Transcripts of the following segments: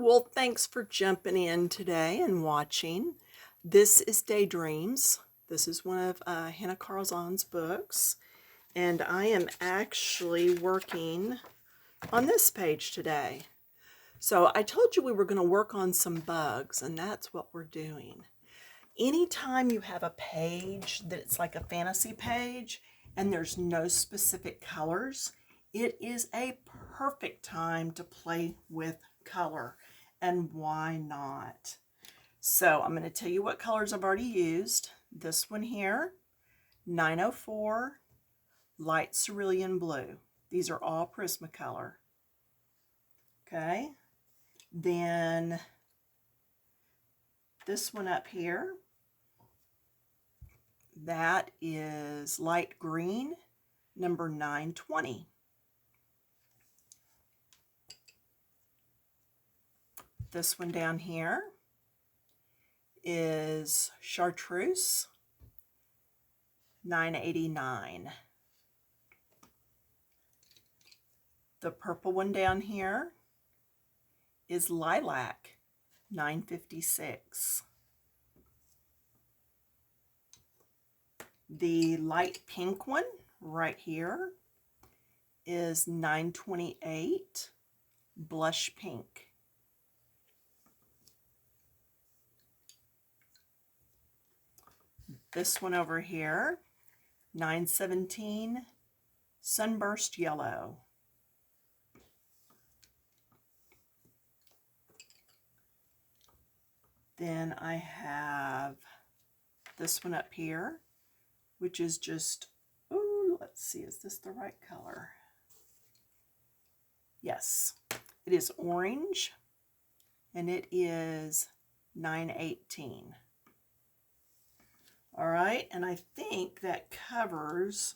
Well, thanks for jumping in today and watching. This is Daydreams. This is one of Hanna Karlzon's books, and I am actually working on this page today. So I told you we were going to work on some bugs, and that's what we're doing. Anytime you have a page that's like a fantasy page and there's no specific colors, it is a perfect time to play with color. And why not? So I'm going to tell you what colors I've already used. This one here, 904, light cerulean blue. These are all Prismacolor. Okay. Then this one up here, that is light green, number 920. This one down here is chartreuse, 989. The purple one down here is lilac, 956. The light pink one right here is 928, blush pink. This one over here, 917, sunburst yellow. Then I have this one up here, which is just, oh, let's see, is this the right color? Yes, it is orange, and it is 918. All right, and I think that covers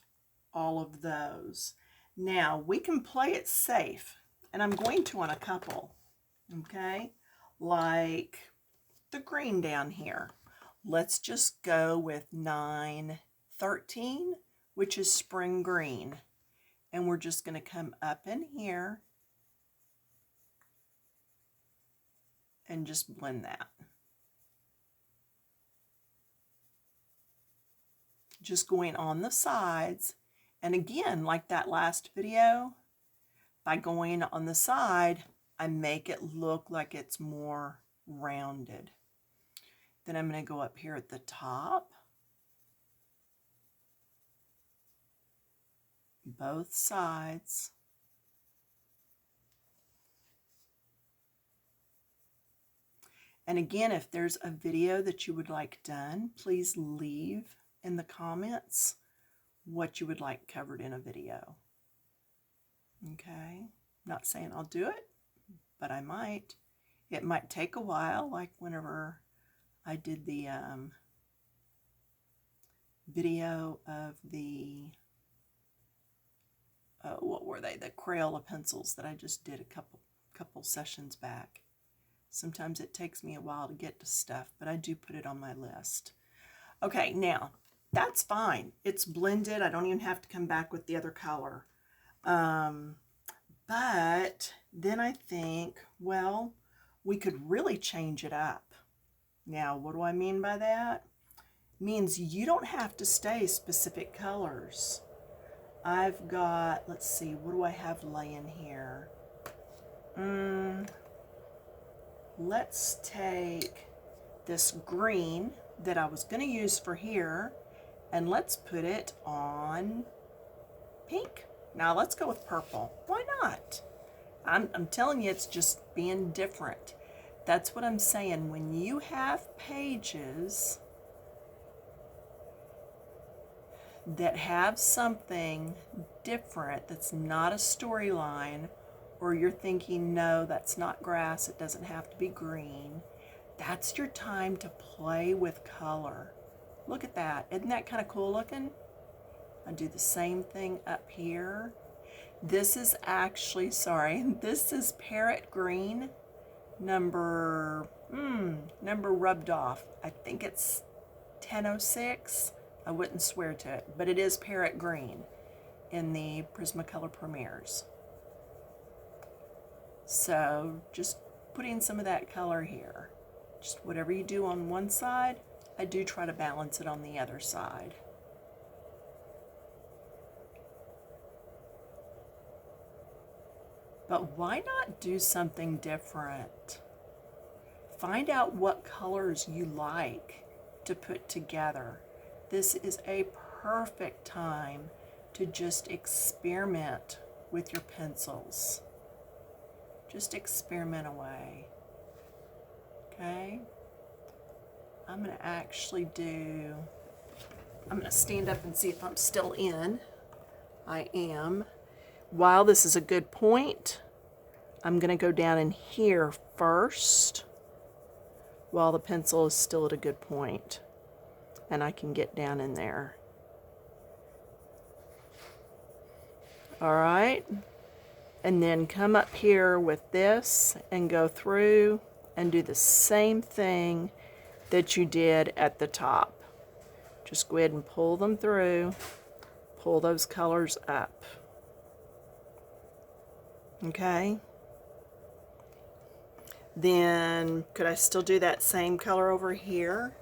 all of those. Now, we can play it safe, and I'm going to on a couple, okay? Like the green down here. Let's just go with 913, which is spring green. And we're just going to come up in here and just blend that. Just going on the sides, and again, like that last video, by going on the side, I make it look like it's more rounded. Then I'm going to go up here at the top, both sides. And again, if there's a video that you would like done, please leave in the comments what you would like covered in a video. Okay, not saying I'll do it, but I might. It might take a while, like whenever I did the video of the, what were they? The Crayola pencils that I just did a couple sessions back. Sometimes it takes me a while to get to stuff, but I do put it on my list. Okay, now, that's fine. It's blended. I don't even have to come back with the other color. But then I think, well, we could really change it up. Now, what do I mean by that? It means you don't have to stay specific colors. I've got, let's see, what do I have laying here? Let's take this green that I was going to use for here, and let's put it on pink. Now let's go with purple. Why not? I'm telling you, it's just being different. That's what I'm saying. When you have pages that have something different that's not a storyline, or you're thinking, no, that's not grass, it doesn't have to be green, that's your time to play with color. Look at that. Isn't that kind of cool looking? I do the same thing up here. This is actually, sorry, this is parrot green, number rubbed off. I think it's 1006. I wouldn't swear to it, but it is parrot green in the Prismacolor Premieres. So just putting some of that color here. Just whatever you do on one side, I do try to balance it on the other side. But why not do something different? Find out what colors you like to put together. This is a perfect time to just experiment with your pencils. Just experiment away. Okay? I'm going to stand up and see if I'm still in. I am. While this is a good point, I'm going to go down in here first while the pencil is still at a good point, and I can get down in there. All right, and then come up here with this and go through and do the same thing that you did at the top. Just go ahead and pull them through, pull those colors up. Okay. Then could I still do that same color over here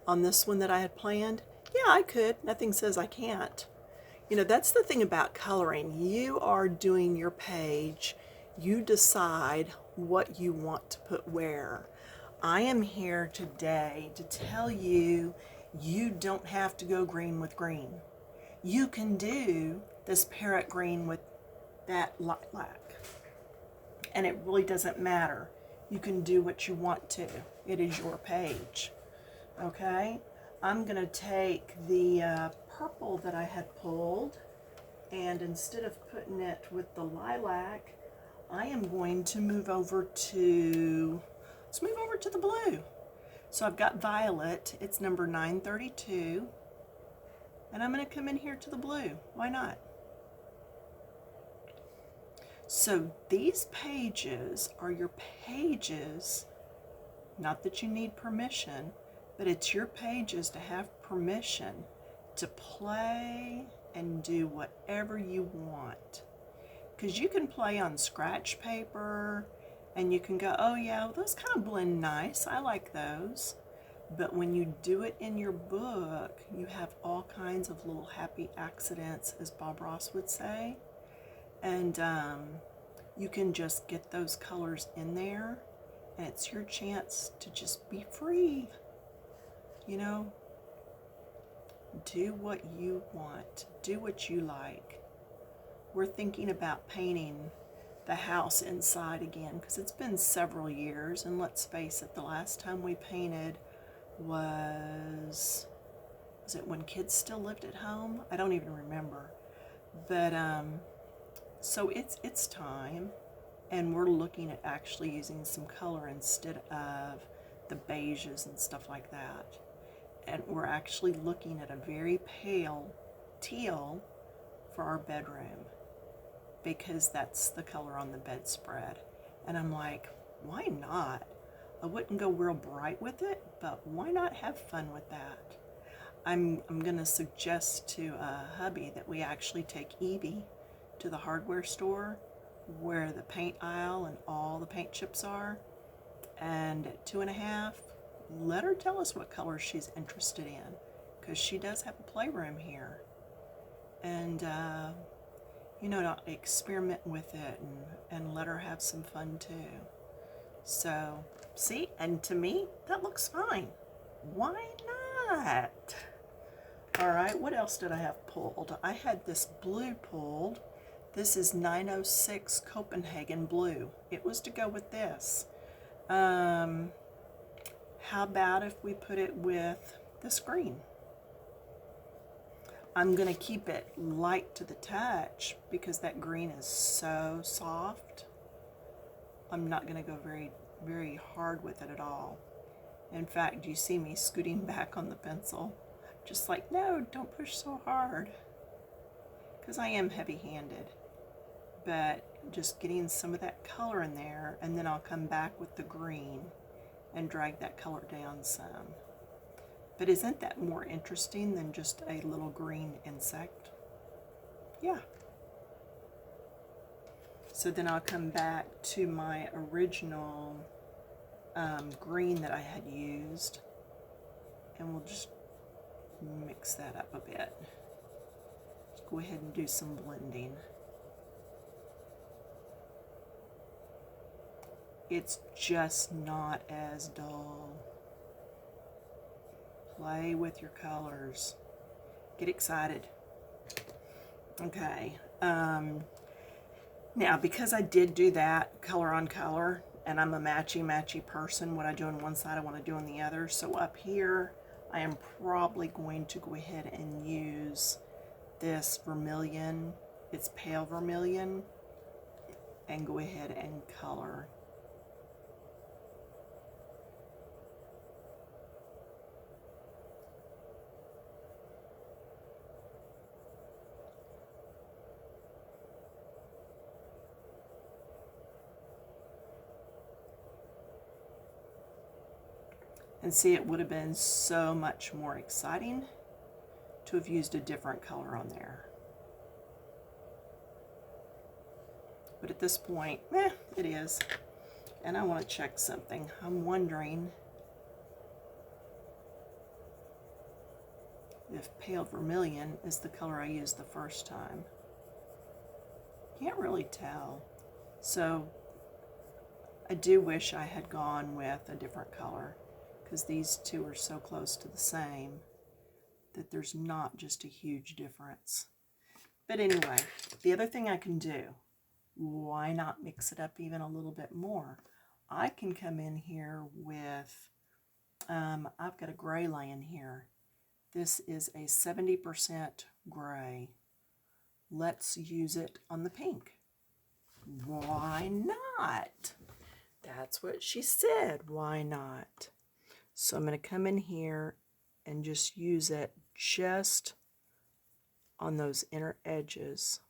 on this one that I had planned? Yeah, I could. Nothing says I can't. You know, that's the thing about coloring. You are doing your page. You decide what you want to put where. I am here today to tell you, you don't have to go green with green. You can do this parrot green with that lilac. And it really doesn't matter. You can do what you want to. It is your page. Okay? I'm going to take the purple that I had pulled, and instead of putting it with the lilac, I am going to move over to, let's move over to the blue. So I've got violet, it's number 932, and I'm going to come in here to the blue. Why not? So these pages are your pages, not that you need permission, but it's your pages to have permission to play and do whatever you want. Because you can play on scratch paper and you can go, oh yeah, those kind of blend nice, I like those. But when you do it in your book, you have all kinds of little happy accidents, as Bob Ross would say. And you can just get those colors in there, and it's your chance to just be free. You know, do what you want, do what you like. We're thinking about painting the house inside again because it's been several years, and let's face it, the last time we painted was it when kids still lived at home? I don't even remember. But so it's time, and we're looking at actually using some color instead of the beiges and stuff like that. And we're actually looking at a very pale teal for our bedroom because that's the color on the bedspread. And I'm like, why not? I wouldn't go real bright with it, but why not have fun with that? I'm going to suggest to hubby that we actually take Evie to the hardware store where the paint aisle and all the paint chips are, and at 2.5, let her tell us what color she's interested in, because she does have a playroom here, and you know, to experiment with it and let her have some fun too. So see, and to me that looks fine. Why not? All right, what else did I have pulled? I had this blue pulled. This is 906 Copenhagen blue. It was to go with this. How about if we put it with this green? I'm going to keep it light to the touch because that green is so soft. I'm not going to go very, very hard with it at all. In fact, you see me scooting back on the pencil. Just like, no, don't push so hard. Because I am heavy-handed. But just getting some of that color in there, and then I'll come back with the green and drag that color down some. But isn't that more interesting than just a little green insect? Yeah. So then I'll come back to my original green that I had used, and we'll just mix that up a bit. Just go ahead and do some blending. It's just not as dull. Play with your colors. Get excited. Okay. Now, because I did do that color on color, and I'm a matchy person, what I do on one side I want to do on the other. So up here, I am probably going to go ahead and use this vermilion. It's pale vermilion, and go ahead and color. And see, it would have been so much more exciting to have used a different color on there. But at this point, it is. And I want to check something. I'm wondering if pale vermilion is the color I used the first time. Can't really tell. So I do wish I had gone with a different color, because these two are so close to the same that there's not just a huge difference. But anyway, the other thing I can do, why not mix it up even a little bit more? I can come in here with, I've got a gray laying here. This is a 70% gray. Let's use it on the pink. Why not? That's what she said. Why not? So I'm going to come in here and just use it just on those inner edges.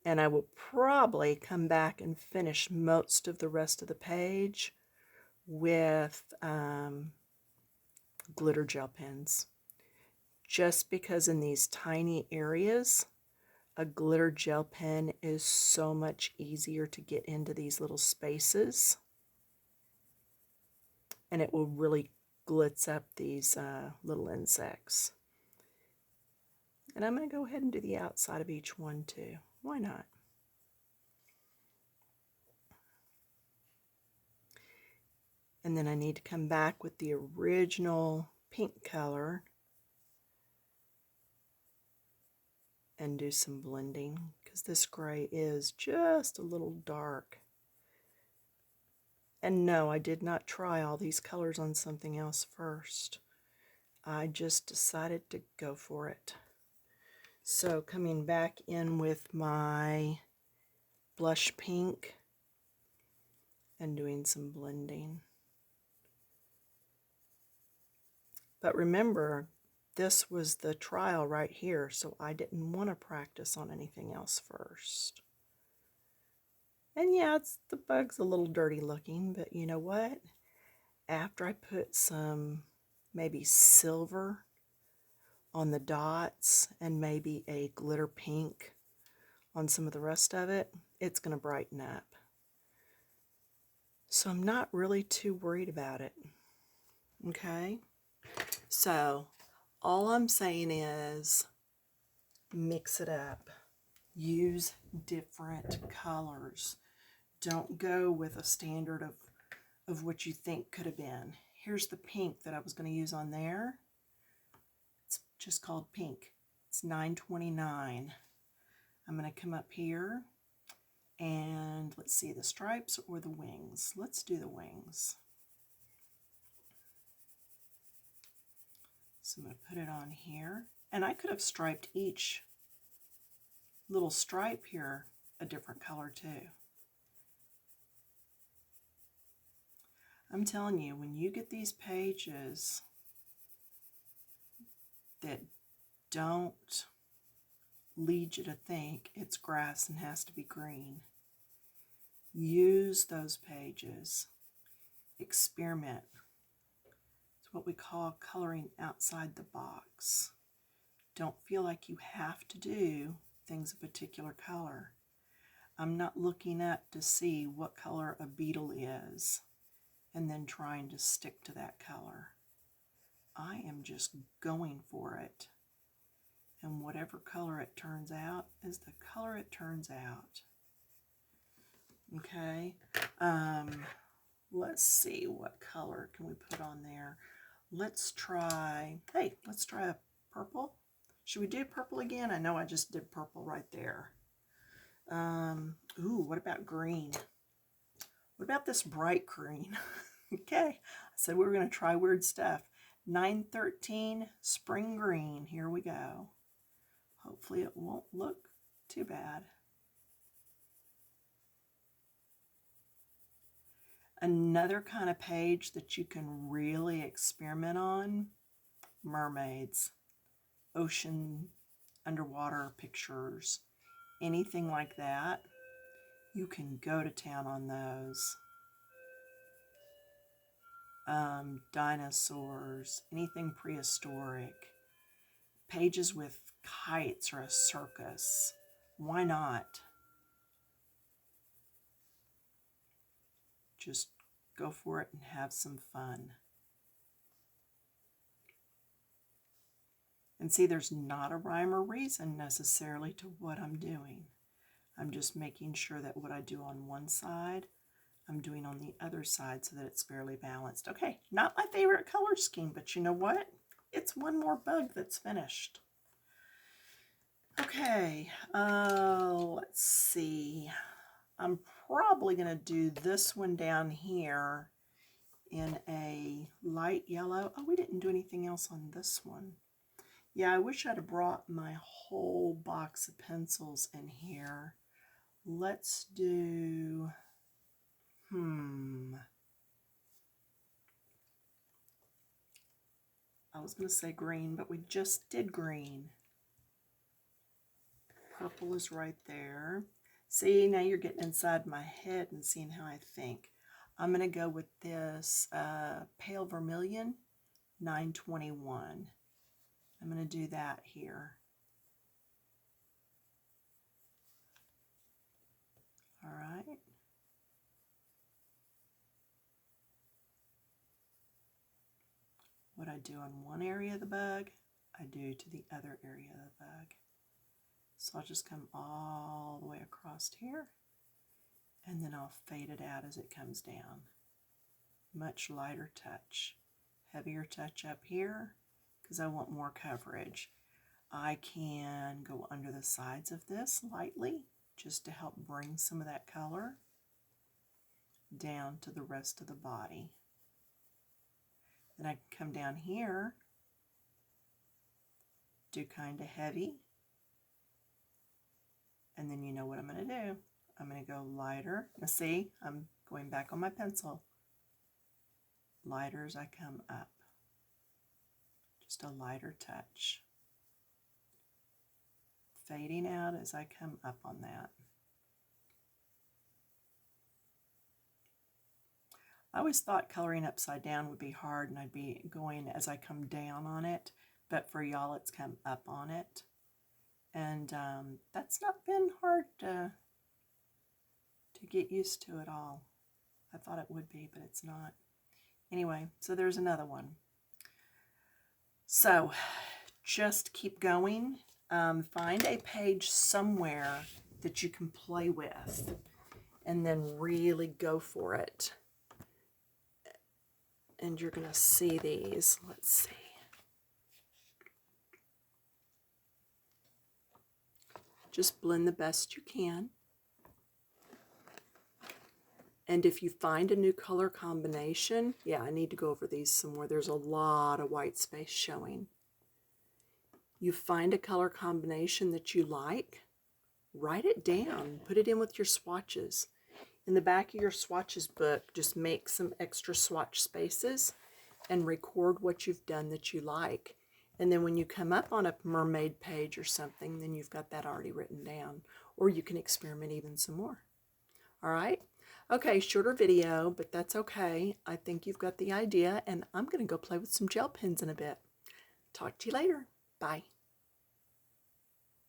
And I will probably come back and finish most of the rest of the page with glitter gel pens. Just because in these tiny areas, a glitter gel pen is so much easier to get into these little spaces. And it will really glitz up these little insects. And I'm going to go ahead and do the outside of each one too. Why not? And then I need to come back with the original pink color and do some blending, because this gray is just a little dark. And no, I did not try all these colors on something else first. I just decided to go for it. So coming back in with my blush pink and doing some blending. But remember, this was the trial right here, so I didn't want to practice on anything else first. And yeah, the bug's a little dirty looking, but you know what? After I put some maybe silver on the dots and maybe a glitter pink on some of the rest of it, it's going to brighten up. So I'm not really too worried about it. Okay? So all I'm saying is mix it up. Use different colors. Don't go with a standard of what you think could have been. Here's the pink that I was going to use on there. It's just called pink. It's $9.29. I'm going to come up here and let's see, the stripes or the wings. Let's do the wings. So I'm going to put it on here. And I could have striped each little stripe here a different color too. I'm telling you, when you get these pages that don't lead you to think it's grass and has to be green, use those pages. Experiment. It's what we call coloring outside the box. Don't feel like you have to do things a particular color. I'm not looking up to see what color a beetle is and then trying to stick to that color. I am just going for it. And whatever color it turns out is the color it turns out. Okay. Let's see, what color can we put on there? Let's try a purple. Should we do purple again? I know I just did purple right there. Ooh, what about green? What about this bright green? Okay, I said we were going to try weird stuff. 913 Spring Green. Here we go. Hopefully it won't look too bad. Another kind of page that you can really experiment on, mermaids, ocean, underwater pictures, anything like that. You can go to town on those. Dinosaurs, anything prehistoric, pages with kites or a circus. Why not? Just go for it and have some fun. And see, there's not a rhyme or reason necessarily to what I'm doing. I'm just making sure that what I do on one side, I'm doing on the other side so that it's fairly balanced. Okay, not my favorite color scheme, but you know what? It's one more bug that's finished. Okay, let's see. I'm probably going to do this one down here in a light yellow. Oh, we didn't do anything else on this one. Yeah, I wish I'd have brought my whole box of pencils in here. Let's do, I was going to say green, but we just did green. Purple is right there. See, now you're getting inside my head and seeing how I think. I'm going to go with this pale vermilion, 921. I'm going to do that here. All right. What I do on one area of the bug, I do to the other area of the bug. So I'll just come all the way across here, and then I'll fade it out as it comes down. Much lighter touch. Heavier touch up here, because I want more coverage. I can go under the sides of this lightly, just to help bring some of that color down to the rest of the body. Then I can come down here, do kind of heavy, and then you know what I'm going to do. I'm going to go lighter. Now see, I'm going back on my pencil. Lighter as I come up. Just a lighter touch. Fading out as I come up on that. I always thought coloring upside down would be hard and I'd be going as I come down on it, but for y'all it's come up on it. And that's not been hard to get used to at all. I thought it would be, but it's not. Anyway, so there's another one. So just keep going. Find a page somewhere that you can play with and then really go for it. And you're going to see these. Let's see. Just blend the best you can. And if you find a new color combination, yeah, I need to go over these some more. There's a lot of white space showing. You find a color combination that you like, write it down, put it in with your swatches. In the back of your swatches book, just make some extra swatch spaces and record what you've done that you like. And then when you come up on a mermaid page or something, then you've got that already written down. Or you can experiment even some more. All right? Okay, shorter video, but that's okay. I think you've got the idea, and I'm going to go play with some gel pens in a bit. Talk to you later. Bye.